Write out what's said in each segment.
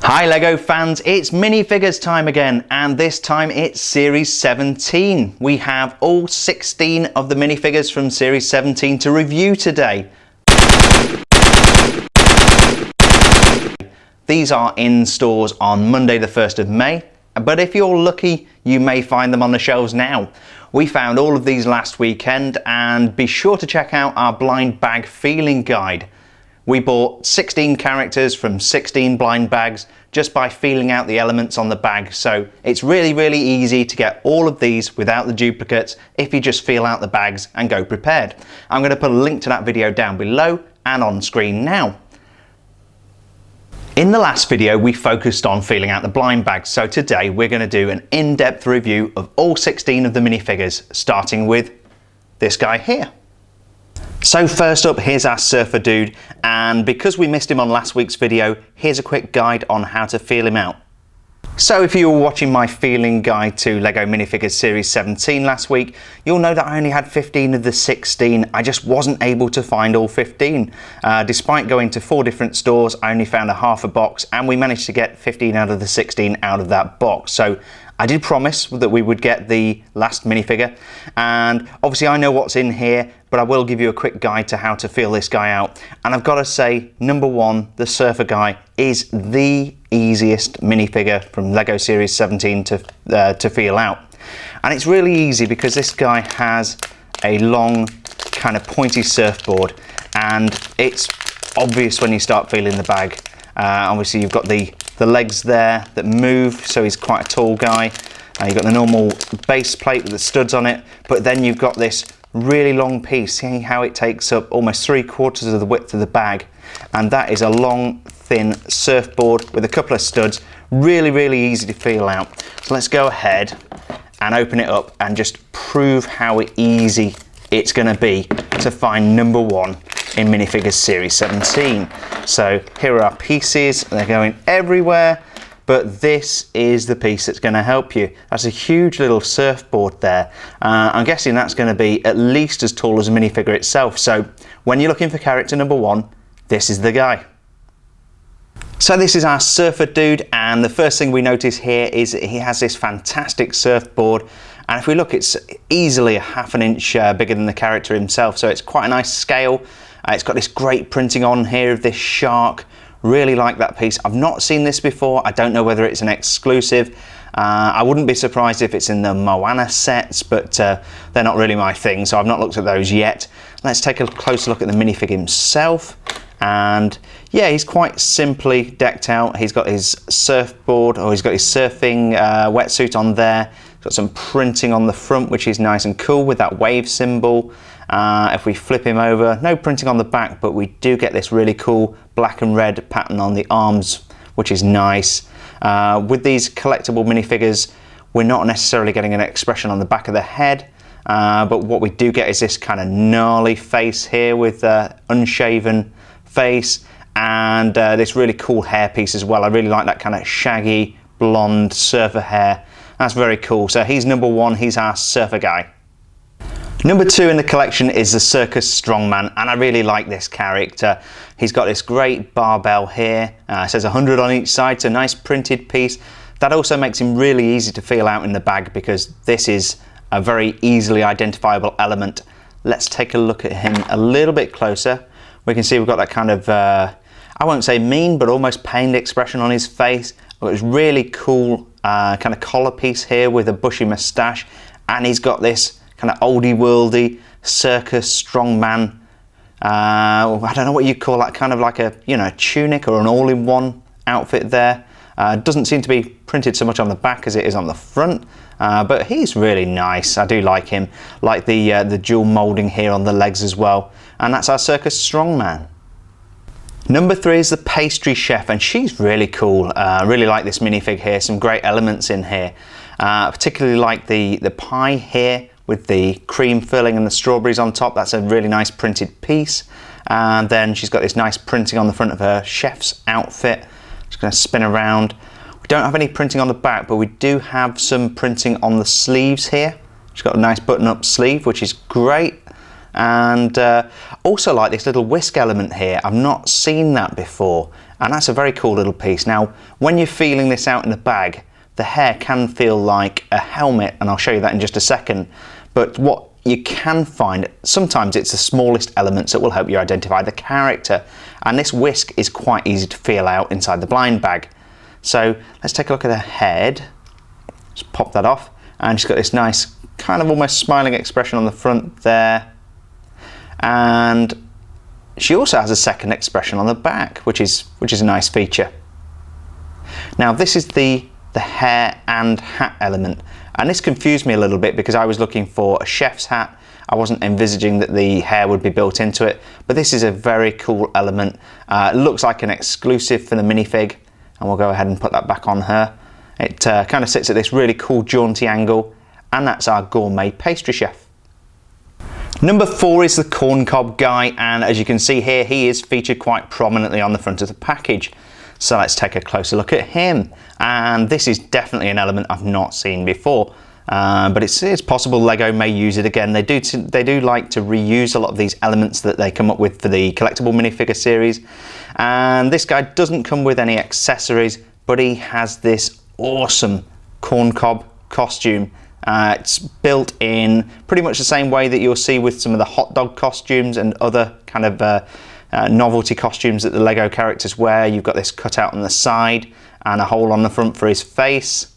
Hi LEGO fans, it's minifigures time again, and this time it's Series 17. We have all 16 of the minifigures from Series 17 to review today. These are in stores on Monday the 1st of May, but if you're lucky, you may find them on the shelves now. We found all of these last weekend, and be sure to check out our blind bag feeling guide. We bought 16 characters from 16 blind bags just by feeling out the elements on the bag, so it's really easy to get all of these without the duplicates if you just feel out the bags and go prepared. I'm going to put a link to that video down below and on screen now. In the last video we focused on feeling out the blind bags, so today we're going to do an in-depth review of all 16 of the minifigures, starting with this guy here. So first up, here's our surfer dude, and because we missed him on last week's video, here's a quick guide on how to feel him out. So if you were watching my feeling guide to LEGO Minifigures Series 17 last week, you'll know that I only had 15 of the 16. I just wasn't able to find all 15. Despite going to 4 different stores, I only found a half a box, and we managed to get 15 out of the 16 out of that box. So I did promise that we would get the last minifigure, and obviously I know what's in here, but I will give you a quick guide to how to feel this guy out. And I've got to say, number one, the surfer guy is the easiest minifigure from LEGO Series 17 to feel out. And it's really easy because this guy has a long kind of pointy surfboard, and it's obvious when you start feeling the bag. Obviously you've got the legs there that move, so he's quite a tall guy. You've got the normal base plate with the studs on it, but then you've got this really long piece. See how it takes up almost 3/4 of the width of the bag, and that is a long thin surfboard with a couple of studs. Really easy to feel out. So let's go ahead and open it up and just prove how easy it's going to be to find number one in Minifigures Series 17. So here are our pieces, they're going everywhere, but this is the piece that's going to help you. That's a huge little surfboard there. I'm guessing that's going to be at least as tall as a minifigure itself. So when you're looking for character number one, this is the guy. So this is our surfer dude, and the first thing we notice here is that he has this fantastic surfboard, and if we look, it's easily a ½ an inch bigger than the character himself, so it's quite a nice scale. It's got this great printing on here of this shark. Really like that piece. I've not seen this before. I don't know whether it's an exclusive. I wouldn't be surprised if it's in the Moana sets, but they're not really my thing, so I've not looked at those yet. Let's take a closer look at the minifig himself. And yeah, he's quite simply decked out. He's got his surfboard, or he's got his surfing wetsuit on there. He's got some printing on the front, which is nice and cool with that wave symbol. If we flip him over, no printing on the back, but we do get this really cool black and red pattern on the arms, which is nice. With these collectible minifigures, we're not necessarily getting an expression on the back of the head, but what we do get is this kind of gnarly face here with unshaven face, and this really cool hair piece as well. I really like that kind of shaggy blonde surfer hair. That's very cool. So he's number one, he's our surfer guy. Number two in the collection is the Circus Strongman, and I really like this character. He's got this great barbell here. It says 100 on each side, so nice printed piece. That also makes him really easy to feel out in the bag because this is a very easily identifiable element. Let's take a look at him a little bit closer. We can see we've got that kind of, I won't say mean, but almost pained expression on his face. It's really cool kind of collar piece here with a bushy moustache, and he's got this kind of oldie worldy Circus Strongman. I don't know what you call that, kind of like a tunic or an all-in-one outfit there. Doesn't seem to be printed so much on the back as it is on the front, but he's really nice. I do like him. Like the dual moulding here on the legs as well. And that's our Circus Strongman. Number three is the Pastry Chef, and she's really cool. Really like this minifig here. Some great elements in here. Particularly like the pie here with the cream filling and the strawberries on top. That's a really nice printed piece. And then she's got this nice printing on the front of her chef's outfit. Just going to spin around. We don't have any printing on the back, but we do have some printing on the sleeves here. She's got a nice button-up sleeve, which is great. And also like this little whisk element here. I've not seen that before, and that's a very cool little piece. Now, when you're feeling this out in the bag, the hair can feel like a helmet, and I'll show you that in just a second. But what you can find, sometimes it's the smallest elements that will help you identify the character, and this whisk is quite easy to feel out inside the blind bag. So let's take a look at her head. Just pop that off, and she's got this nice kind of almost smiling expression on the front there, and she also has a second expression on the back, which is a nice feature. Now this is the hair and hat element, and this confused me a little bit because I was looking for a chef's hat. I wasn't envisaging that the hair would be built into it, but this is a very cool element. It looks like an exclusive for the minifig, and we'll go ahead and put that back on her. It kind of sits at this really cool jaunty angle, and that's our gourmet pastry chef. Number 4 is the Corncob Guy, and as you can see here, he is featured quite prominently on the front of the package. So let's take a closer look at him, and this is definitely an element I've not seen before, but it's possible LEGO may use it again. They do like to reuse a lot of these elements that they come up with for the collectible minifigure series, and this guy doesn't come with any accessories, but he has this awesome corncob costume. It's built in pretty much the same way that you'll see with some of the hot dog costumes and other kind of novelty costumes that the LEGO characters wear. You've got this cutout on the side and a hole on the front for his face.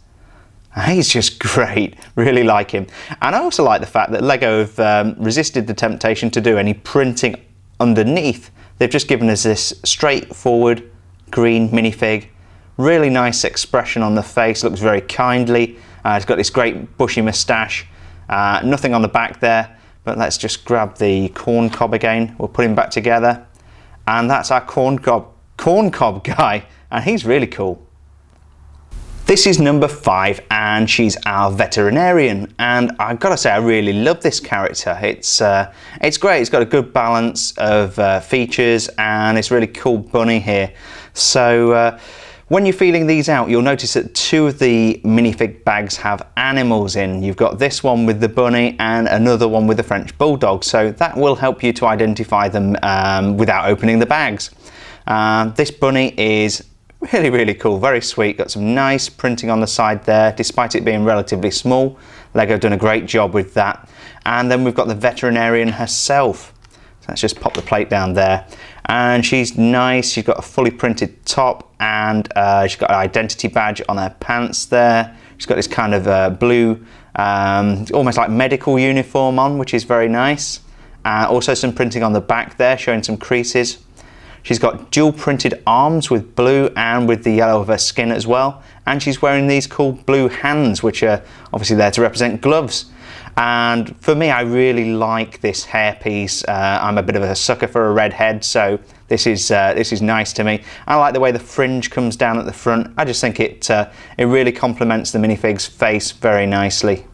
He's just great, really like him. And I also like the fact that LEGO have resisted the temptation to do any printing underneath. They've just given us this straightforward green minifig. Really nice expression on the face, looks very kindly. He's got this great bushy moustache. Nothing on the back there, but let's just grab the corncob again. We'll put him back together. And that's our corncob guy, and he's really cool. This is number 5, and she's our veterinarian, and I've got to say I really love this character. It's great. It's got a good balance of features, and it's really cool bunny here. So when you're feeling these out, you'll notice that 2 of the minifig bags have animals in. You've got this one with the bunny and another one with the French Bulldog, so that will help you to identify them without opening the bags. This bunny is really cool, very sweet, got some nice printing on the side there, despite it being relatively small. LEGO have done a great job with that. And then we've got the veterinarian herself. So let's just pop the plate down there. And she's nice, she's got a fully printed top, and she's got an identity badge on her pants there. She's got this kind of blue, almost like medical uniform on, which is very nice. Also some printing on the back there, showing some creases. She's got dual printed arms with blue and with the yellow of her skin as well. And she's wearing these cool blue hands, which are obviously there to represent gloves. And for me, I really like this hairpiece. I'm a bit of a sucker for a red head, so this is nice to me. I like the way the fringe comes down at the front. I just think it really complements the minifig's face very nicely.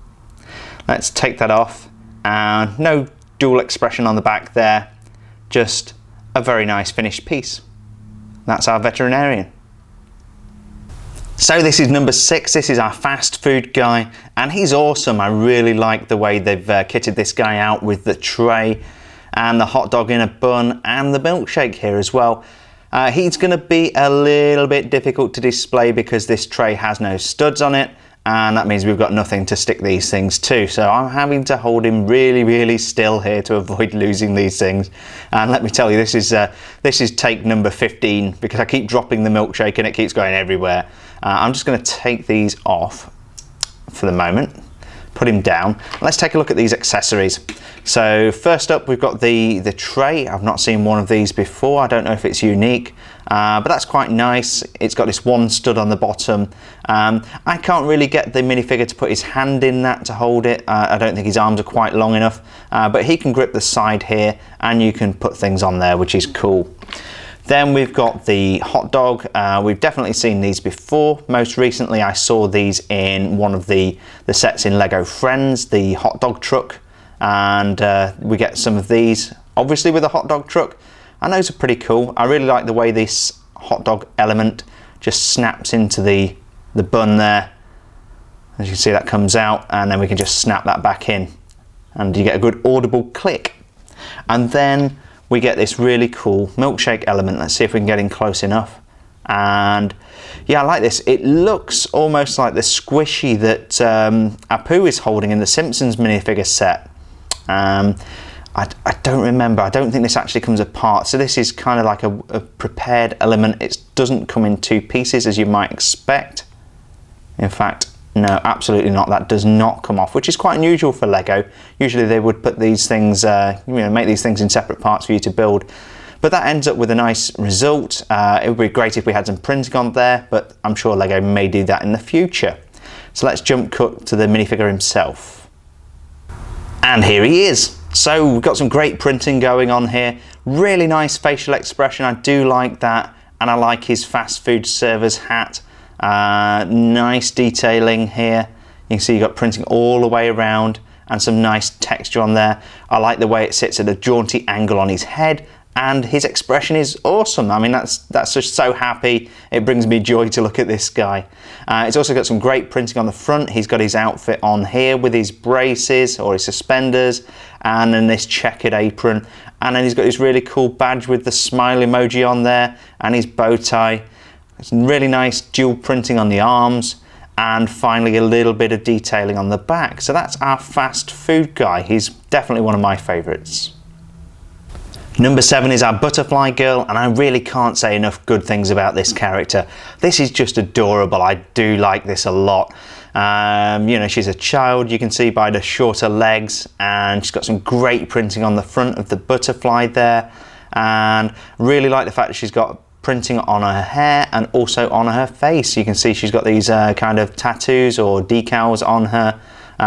Let's take that off. No dual expression on the back there, just a very nice finished piece. That's our veterinarian. So this is number 6, this is our fast food guy, and he's awesome. I really like the way they've kitted this guy out with the tray and the hot dog in a bun and the milkshake here as well. He's going to be a little bit difficult to display because this tray has no studs on it, and that means we've got nothing to stick these things to. So I'm having to hold him really still here to avoid losing these things. And let me tell you, this is take number 15 because I keep dropping the milkshake and it keeps going everywhere. I'm just going to take these off for the moment, put him down. Let's take a look at these accessories. So first up, we've got the tray. I've not seen one of these before. I don't know if it's unique, but that's quite nice. It's got this one stud on the bottom. I can't really get the minifigure to put his hand in that to hold it. I don't think his arms are quite long enough, but he can grip the side here and you can put things on there, which is cool. Then we've got the hot dog. We've definitely seen these before. Most recently I saw these in one of the sets in LEGO Friends, the hot dog truck, and we get some of these obviously with a hot dog truck, and those are pretty cool. I really like the way this hot dog element just snaps into the bun there. As you can see, that comes out and then we can just snap that back in and you get a good audible click. And then we get this really cool milkshake element. Let's see if we can get in close enough. And yeah, I like this. It looks almost like the squishy that Apu is holding in the Simpsons minifigure set. I don't remember. I don't think this actually comes apart. So this is kind of like a prepared element. It doesn't come in two pieces as you might expect. In fact, no, absolutely not. That does not come off, which is quite unusual for LEGO. Usually they would put these things, make these things in separate parts for you to build. But that ends up with a nice result. It would be great if we had some printing on there, but I'm sure LEGO may do that in the future. So let's jump cut to the minifigure himself. And here he is. So we've got some great printing going on here. Really nice facial expression. I do like that. And I like his fast food server's hat. Nice detailing here. You can see you've got printing all the way around and some nice texture on there. I like the way it sits at a jaunty angle on his head, and his expression is awesome. I mean, that's just so happy. It brings me joy to look at this guy. It's also got some great printing on the front. He's got his outfit on here with his braces or his suspenders, and then this checkered apron, and then he's got his really cool badge with the smile emoji on there and his bow tie. Some really nice dual printing on the arms, and finally a little bit of detailing on the back. So that's our fast food guy. He's definitely one of my favourites. Number 7 is our butterfly girl, and I really can't say enough good things about this character. This is just adorable. I do like this a lot. You know, she's a child, you can see by the shorter legs, and she's got some great printing on the front of the butterfly there, and really like the fact that she's got printing on her hair and also on her face. You can see she's got these kind of tattoos or decals on her.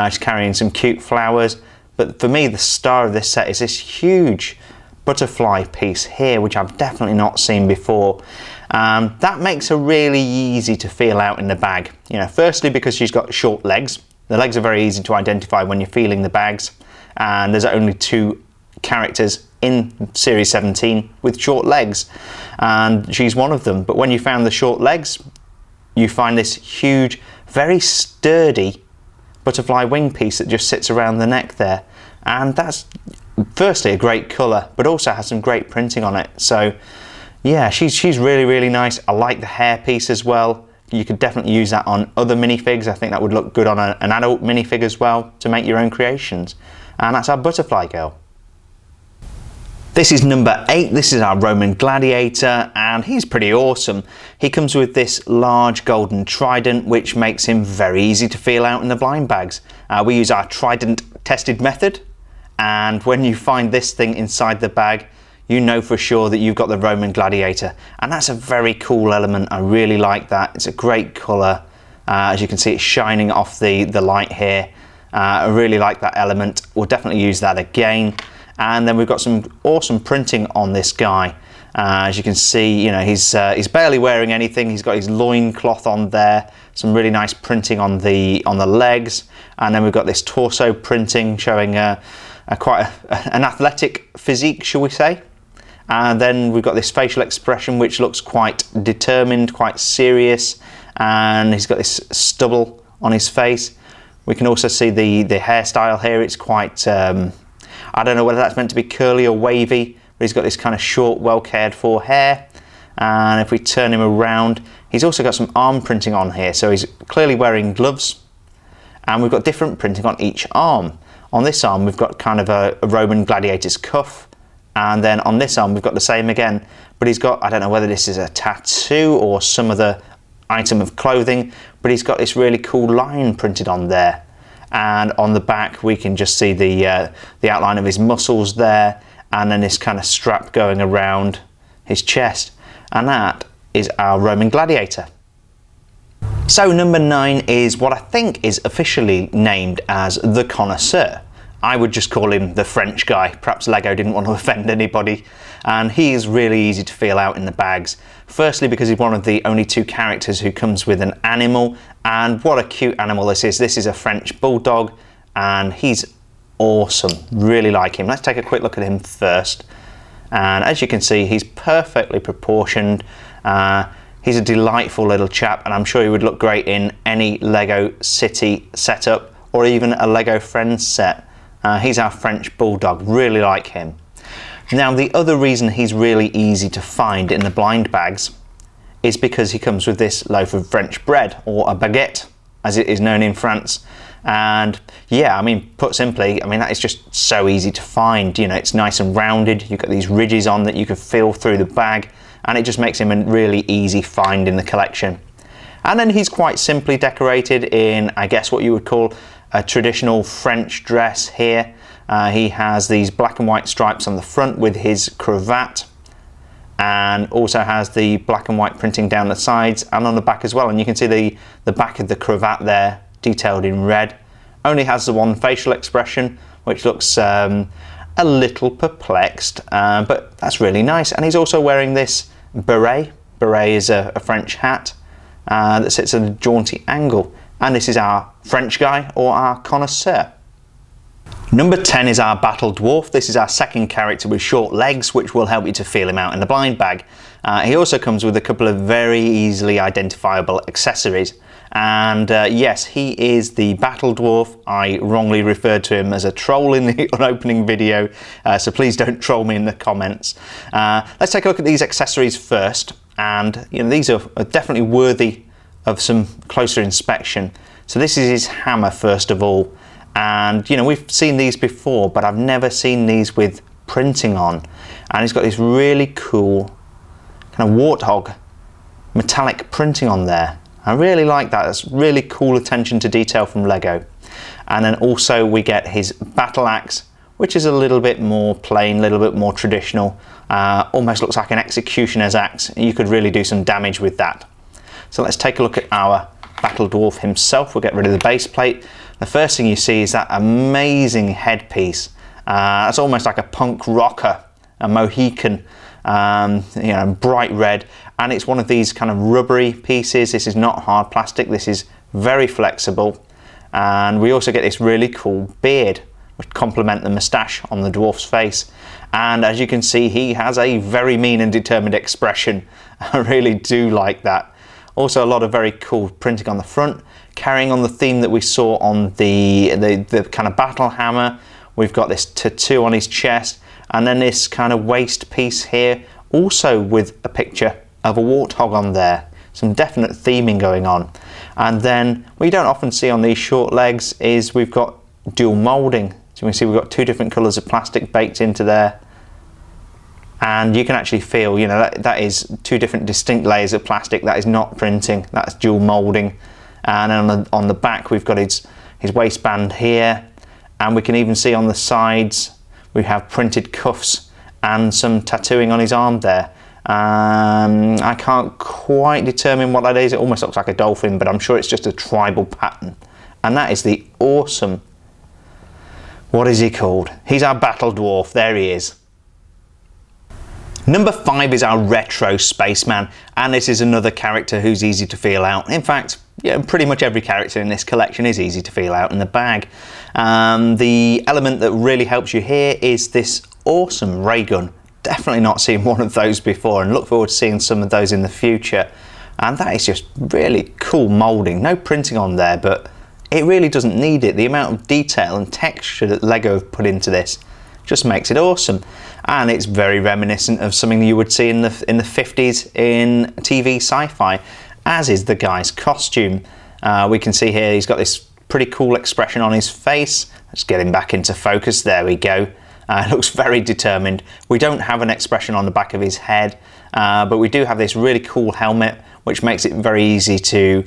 She's carrying some cute flowers, but for me the star of this set is this huge butterfly piece here, which I've definitely not seen before. That makes her really easy to feel out in the bag. You know, firstly because she's got short legs. The legs are very easy to identify when you're feeling the bags, and there's only 2 characters in Series 17 with short legs, and she's one of them. But when you found the short legs, you find this huge, very sturdy butterfly wing piece that just sits around the neck there, and that's firstly a great colour, but also has some great printing on it. So yeah, she's really nice. I like the hair piece as well. You could definitely use that on other minifigs. I think that would look good on an adult minifig as well, to make your own creations. And that's our butterfly girl. This is number 8. This is our Roman Gladiator, and he's pretty awesome. He comes with this large golden trident, which makes him very easy to feel out in the blind bags. We use our trident tested method, and when you find this thing inside the bag, you know for sure that you've got the Roman Gladiator, and that's a very cool element. I really like that. It's a great colour. As you can see, it's shining off the light here. I really like that element. We'll definitely use that again. And then we've got some awesome printing on this guy. As you can see, you know, he's barely wearing anything. He's got his loin cloth on there. Some really nice printing on the legs, and then we've got this torso printing showing quite an athletic physique, shall we say. And then we've got this facial expression which looks quite determined, quite serious, and he's got this stubble on his face. We can also see the hairstyle here. It's quite I don't know whether that's meant to be curly or wavy, but he's got this kind of short, well cared for hair. And if we turn him around, he's also got some arm printing on here. So he's clearly wearing gloves, and we've got different printing on each arm. On this arm, we've got kind of a Roman Gladiator's cuff. And then on this arm, we've got the same again, but he's got, I don't know whether this is a tattoo or some other item of clothing, but he's got this really cool line printed on there. And on the back we can just see the outline of his muscles there, and then this kind of strap going around his chest, and that is our Roman Gladiator. So number 9 is what I think is officially named as the Connoisseur. I would just call him the French guy. Perhaps LEGO didn't want to offend anybody. And he is really easy to feel out in the bags. Firstly, because he's one of the only 2 characters who comes with an animal. And what a cute animal this is. This is a French Bulldog, and he's awesome. Really like him. Let's take a quick look at him first. And as you can see, he's perfectly proportioned. He's a delightful little chap, and I'm sure he would look great in any LEGO City setup, or even a LEGO Friends set. He's our French Bulldog, really like him. Now, the other reason he's really easy to find in the blind bags is because he comes with this loaf of French bread, or a baguette as it is known in France. And yeah, I mean, put simply, I mean, that is just so easy to find. You know, it's nice and rounded, you've got these ridges on that you can feel through the bag, and it just makes him a really easy find in the collection. And then he's quite simply decorated in, I guess, what you would call a traditional French dress here. He has these black and white stripes on the front with his cravat, and also has the black and white printing down the sides and on the back as well. And you can see the back of the cravat there detailed in red. Only has the one facial expression, which looks a little perplexed, but that's really nice. And he's also wearing this beret. Beret is a French hat that sits at a jaunty angle. And this is our French guy, or our connoisseur. Number 10 is our Battle Dwarf. This is our second character with short legs, which will help you to feel him out in the blind bag. He also comes with a couple of very easily identifiable accessories. And yes, he is the Battle Dwarf. I wrongly referred to him as a troll in the opening video, so please don't troll me in the comments. Let's take a look at these accessories first. And you know, these are definitely worthy of some closer inspection. So this is his hammer first of all. And you know, we've seen these before, but I've never seen these with printing on. And he's got this really cool kind of warthog metallic printing on there. I really like that. That's really cool attention to detail from LEGO. And then also we get his battle axe, which is a little bit more plain, a little bit more traditional. Almost looks like an executioner's axe. You could really do some damage with that. So let's take a look at our Battle Dwarf himself. We'll get rid of the base plate. The first thing you see is that amazing headpiece. It's almost like a punk rocker, a Mohican, you know, bright red. And it's one of these kind of rubbery pieces. This is not hard plastic. This is very flexible. And we also get this really cool beard, which complement the moustache on the dwarf's face. And as you can see, he has a very mean and determined expression. I really do like that. Also a lot of very cool printing on the front, carrying on the theme that we saw on the kind of battle hammer. We've got this tattoo on his chest, and then this kind of waist piece here, also with a picture of a warthog on there. Some definite theming going on. And then what you don't often see on these short legs is we've got dual moulding. So you can see we've got two different colours of plastic baked into there. And you can actually feel, you know, that is two different distinct layers of plastic. That is not printing, that's dual moulding. And on the back we've got his waistband here, and we can even see on the sides we have printed cuffs and some tattooing on his arm there. I can't quite determine what that is. It almost looks like a dolphin, but I'm sure it's just a tribal pattern. And that is the awesome, what is he called? He's our Battle Dwarf, there he is. Number 5 is our retro spaceman, and this is another character who's easy to feel out. In fact, yeah, pretty much every character in this collection is easy to feel out in the bag. The element that really helps you here is this awesome ray gun. Definitely not seen one of those before, and look forward to seeing some of those in the future. And that is just really cool moulding. No printing on there, but it really doesn't need it. The amount of detail and texture that LEGO have put into this just makes it awesome. And it's very reminiscent of something you would see in the 50s in TV sci-fi, as is the guy's costume. We can see here he's got this pretty cool expression on his face. Let's get him back into focus, there we go. Looks very determined. We don't have an expression on the back of his head, but we do have this really cool helmet, which makes it very easy to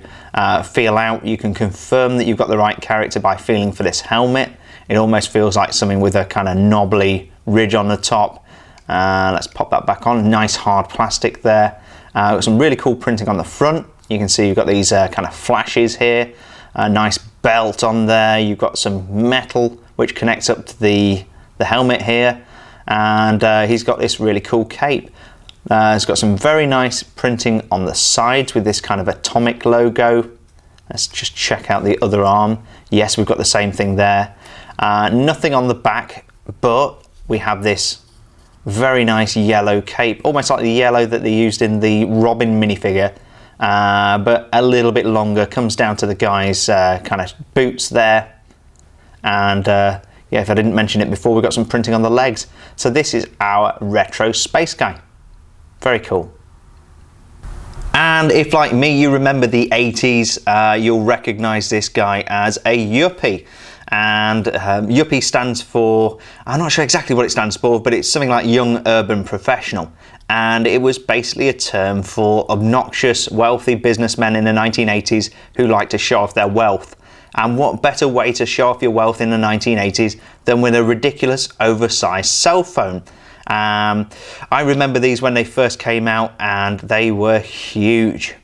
feel out. You can confirm that you've got the right character by feeling for this helmet. It almost feels like something with a kind of knobbly ridge on the top. Let's pop that back on. Nice hard plastic there. Got some really cool printing on the front. You can see you've got these kind of flashes here. A nice belt on there. You've got some metal which connects up to the helmet here. And he's got this really cool cape. It's got some very nice printing on the sides with this kind of atomic logo. Let's just check out the other arm. Yes, we've got the same thing there. Nothing on the back, but we have this very nice yellow cape, almost like the yellow that they used in the Robin minifigure, but a little bit longer. Comes down to the guy's kind of boots there, and yeah, if I didn't mention it before, we've got some printing on the legs. So this is our retro space guy. Very cool. And if, like me, you remember the 80s, you'll recognize this guy as a Yuppie. And Yuppie stands for, I'm not sure exactly what it stands for, but it's something like Young Urban Professional. And it was basically a term for obnoxious, wealthy businessmen in the 1980s who liked to show off their wealth. And what better way to show off your wealth in the 1980s than with a ridiculous, oversized cell phone? I remember these when they first came out, and they were huge.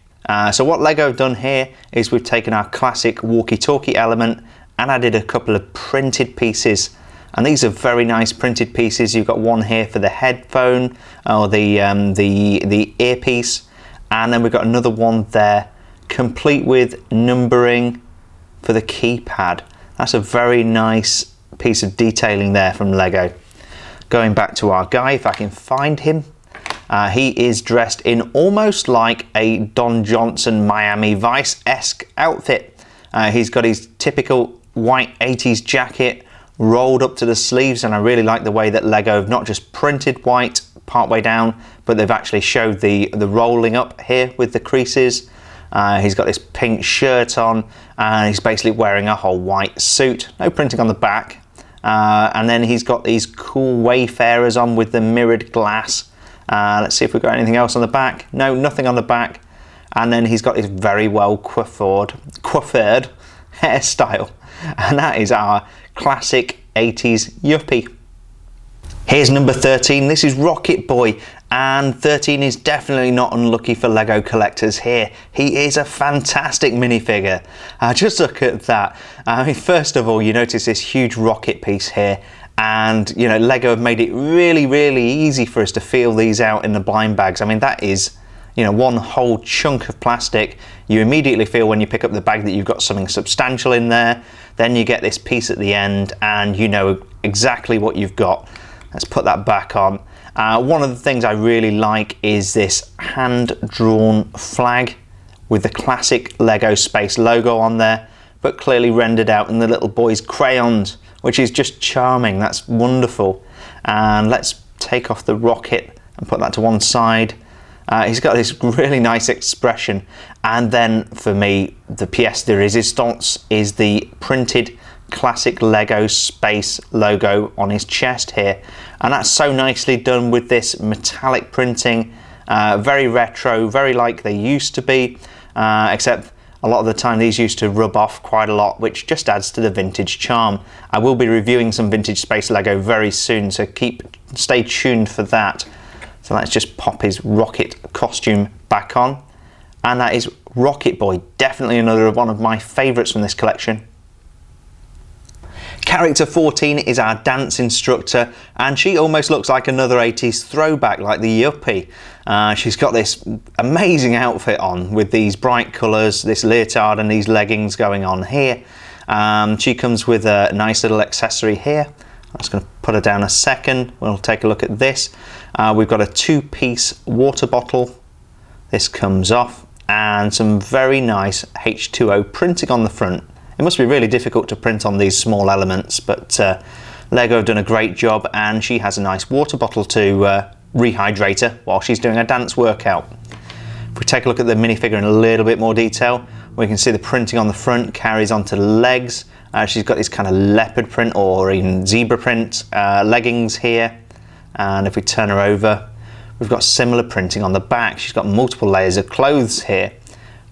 So what LEGO have done here is we've taken our classic walkie-talkie element and added a couple of printed pieces, and these are very nice printed pieces. You've got one here for the headphone or the earpiece, and then we've got another one there complete with numbering for the keypad. That's a very nice piece of detailing there from LEGO. Going back to our guy, if I can find him, he is dressed in almost like a Don Johnson Miami Vice-esque outfit. He's got his typical white 80s jacket rolled up to the sleeves, and I really like the way that LEGO have not just printed white partway down, but they've actually showed the rolling up here with the creases. He's got this pink shirt on, and he's basically wearing a whole white suit. No printing on the back. And then he's got these cool Wayfarers on with the mirrored glass. Let's see if we've got anything else on the back. No, nothing on the back. And then he's got this very well coiffured hairstyle. And that is our classic 80s Yuppie. Here's number 13. This is Rocket Boy, and 13 is definitely not unlucky for LEGO collectors here. He is a fantastic minifigure. Just look at that. I mean, first of all, you notice this huge rocket piece here, and you know, LEGO have made it really, really easy for us to feel these out in the blind bags. I mean, that is, you know, one whole chunk of plastic. You immediately feel when you pick up the bag that you've got something substantial in there. Then you get this piece at the end, and you know exactly what you've got. Let's put that back on. One of the things I really like is this hand-drawn flag with the classic LEGO Space logo on there, but clearly rendered out in the little boy's crayons, which is just charming. That's wonderful. And let's take off the rocket and put that to one side. He's got this really nice expression, and then for me, the pièce de résistance is the printed classic LEGO Space logo on his chest here, and that's so nicely done with this metallic printing. Very retro, very like they used to be, except a lot of the time these used to rub off quite a lot, which just adds to the vintage charm. I will be reviewing some vintage Space LEGO very soon, so stay tuned for that. So let's just pop his rocket costume back on, and that is Rocket Boy, definitely another one of my favourites from this collection. Character 14 is our dance instructor, and she almost looks like another 80s throwback like the Yuppie. She's got this amazing outfit on with these bright colours, this leotard and these leggings going on here. She comes with a nice little accessory here. I'm just going to put her down a second. We'll take a look at this. We've got a two-piece water bottle. This comes off, and some very nice H2O printing on the front. It must be really difficult to print on these small elements, but LEGO have done a great job, and she has a nice water bottle to rehydrate her while she's doing a dance workout. If we take a look at the minifigure in a little bit more detail, we can see the printing on the front carries onto the legs. She's got this kind of leopard print or even zebra print leggings here, and if we turn her over, we've got similar printing on the back. She's got multiple layers of clothes here.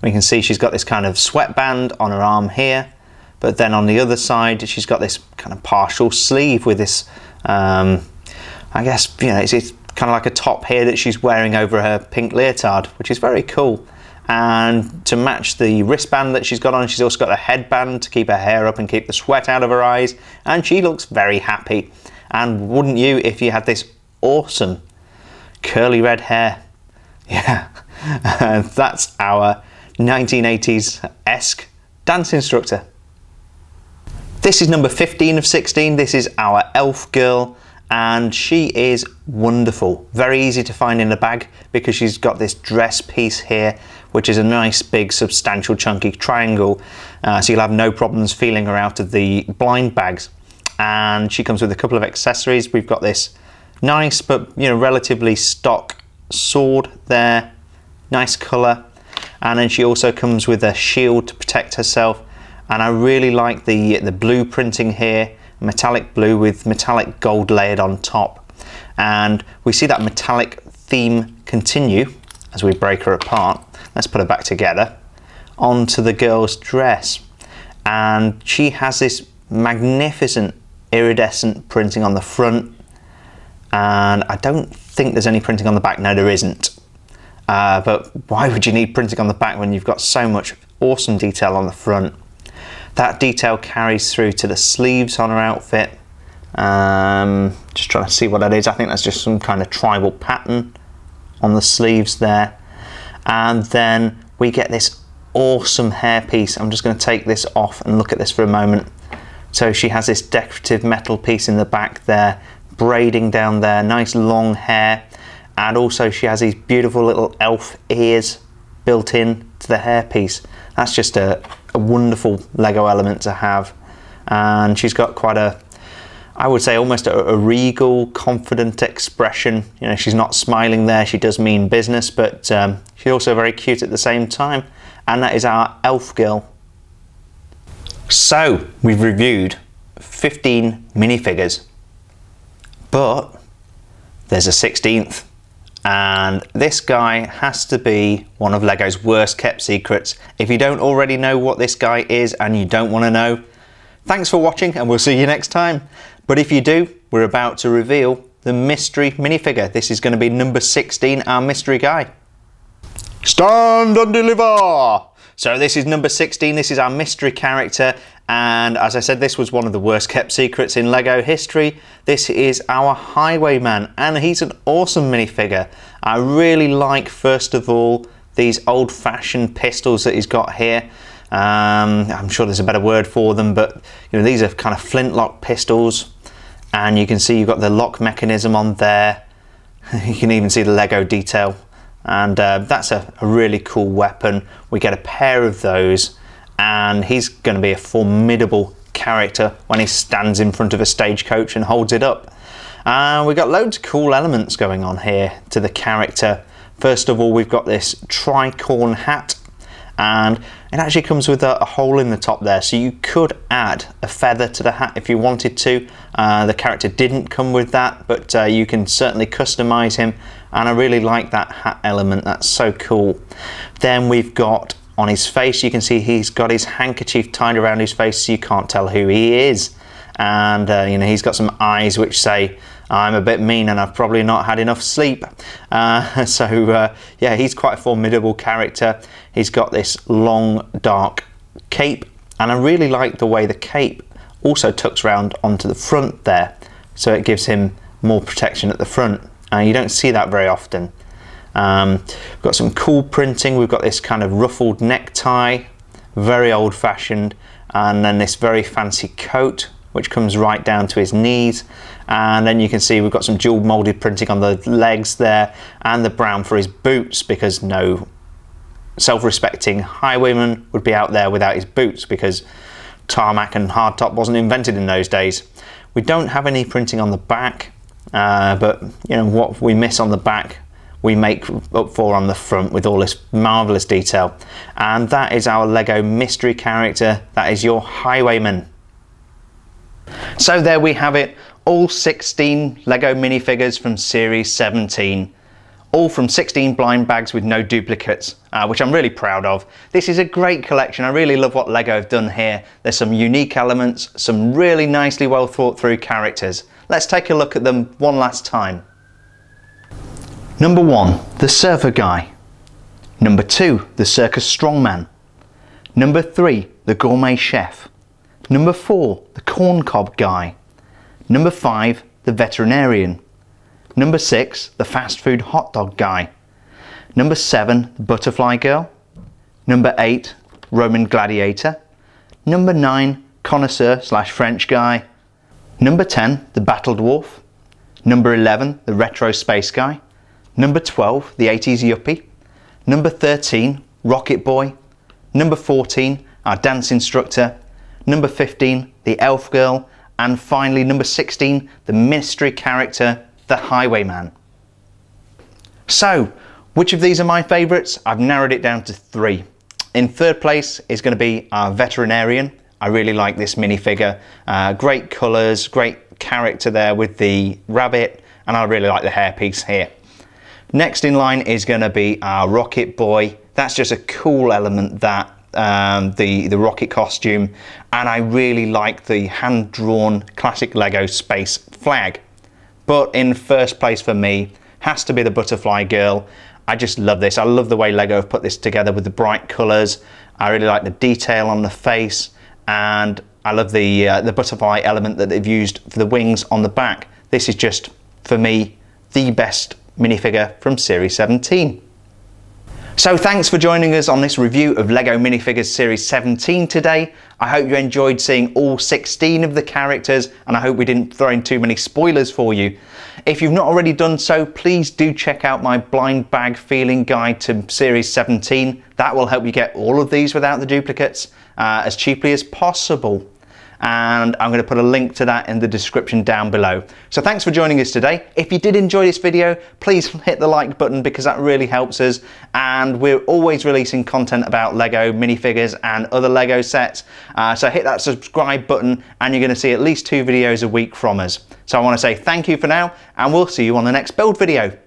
We can see she's got this kind of sweatband on her arm here, but then on the other side she's got this kind of partial sleeve with this I guess, you know, it's kind of like a top here that she's wearing over her pink leotard, which is very cool. And to match the wristband that she's got on, she's also got a headband to keep her hair up and keep the sweat out of her eyes, and she looks very happy. And wouldn't you if you had this awesome curly red hair? Yeah, that's our 1980s-esque dance instructor. This is number 15 of 16. This is our elf girl, and she is wonderful. Very easy to find in the bag because she's got this dress piece here, which is a nice big substantial chunky triangle, so you'll have no problems feeling her out of the blind bags. and she comes with a couple of accessories. We've got this nice but relatively stock sword there, nice colour, and then she also comes with a shield to protect herself. And I really like the blue printing here, metallic blue with metallic gold layered on top, and we see that metallic theme continue as we break her apart. Let's put her back together onto the girl's dress, and she has this magnificent iridescent printing on the front, and I don't think there's any printing on the back. No, there isn't, but why would you need printing on the back when you've got so much awesome detail on the front? That detail carries through to the sleeves on her outfit. Just trying to see what that is. I think that's just some kind of tribal pattern on the sleeves there. And then we get this awesome hairpiece. I'm just going to take this off and look at this for a moment. So she has this decorative metal piece in the back there, braiding down there, nice long hair. And also she has these beautiful little elf ears built in to the hairpiece. That's just a wonderful Lego element to have. And she's got quite a, I would say almost a regal, confident expression. She's not smiling there, she does mean business, but she's also very cute at the same time. And that is our elf girl. So we've reviewed 15 minifigures, but there's a 16th. And this guy has to be one of LEGO's worst kept secrets. If you don't already know what this guy is and you don't want to know, thanks for watching and we'll see you next time. But if you do, we're about to reveal the mystery minifigure. This is going to be number 16, our mystery guy. Stand and deliver! So this is number 16, this is our mystery character, and as I said, this was one of the worst kept secrets in LEGO history. This is our Highwayman, and he's an awesome minifigure. I really like, first of all, these old-fashioned pistols that he's got here. I'm sure there's a better word for them, but these are kind of flintlock pistols, and you can see you've got the lock mechanism on there. You can even see the Lego detail. And that's a really cool weapon. We get a pair of those, and he's going to be a formidable character when he stands in front of a stagecoach and holds it up. We've got loads of cool elements going on here to the character. First of all, we've got this tricorn hat, and it actually comes with a hole in the top there, so you could add a feather to the hat if you wanted to. The character didn't come with that, but you can certainly customize him, and I really like that hat element. That's so cool. Then we've got on his face, you can see he's got his handkerchief tied around his face so you can't tell who he is, and he's got some eyes which say, I'm a bit mean and I've probably not had enough sleep. Yeah, he's quite a formidable character. He's got this long dark cape, and I really like the way the cape also tucks round onto the front there, so it gives him more protection at the front. You don't see that very often. We've got some cool printing. We've got this kind of ruffled necktie, very old-fashioned, and then this very fancy coat which comes right down to his knees, and then you can see we've got some dual molded printing on the legs there, and the brown for his boots, because no self-respecting highwayman would be out there without his boots, because tarmac and hardtop wasn't invented in those days. We don't have any printing on the back, but what we miss on the back we make up for on the front with all this marvellous detail. And that is our LEGO mystery character. That is your Highwayman. So there we have it, all 16 LEGO minifigures from Series 17. All from 16 blind bags with no duplicates, which I'm really proud of. This is a great collection. I really love what LEGO have done here. There's some unique elements, some really nicely well thought through characters. Let's take a look at them one last time. Number 1, the Surfer Guy. Number 2, the Circus Strongman. Number 3, the Gourmet Chef. Number 4, the Corncob Guy. Number 5, the Veterinarian. Number 6, the Fast Food Hot Dog Guy. Number 7, the Butterfly Girl. Number 8, Roman Gladiator. Number 9, Connoisseur / French Guy. Number 10, the Battle Dwarf. Number 11, the Retro Space Guy. Number 12, the 80s Yuppie. Number 13, Rocket Boy. Number 14, our Dance Instructor. Number 15, the Elf Girl. And finally, number 16, the mystery character, the Highwayman. So, which of these are my favourites? I've narrowed it down to 3. In third place is going to be our Veterinarian. I really like this minifigure. Great colours, great character there with the rabbit, and I really like the hairpiece here. Next in line is going to be our Rocket Boy. That's just a cool element, that the rocket costume, and I really like the hand-drawn classic Lego space flag. But in first place for me has to be the Butterfly Girl. I just love this. I love the way Lego have put this together with the bright colours. I really like the detail on the face, and I love the butterfly element that they've used for the wings on the back. This is just, for me, the best minifigure from Series 17. So thanks for joining us on this review of LEGO Minifigures Series 17 today. I hope you enjoyed seeing all 16 of the characters, and I hope we didn't throw in too many spoilers for you. If you've not already done so, please do check out my blind bag feeling guide to Series 17. That will help you get all of these without the duplicates as cheaply as possible. And I'm going to put a link to that in the description down below. So thanks for joining us today. If you did enjoy this video, please hit the like button because that really helps us. And we're always releasing content about Lego minifigures and other Lego sets. So hit that subscribe button and you're going to see at least 2 videos a week from us. So I want to say thank you for now, and we'll see you on the next build video.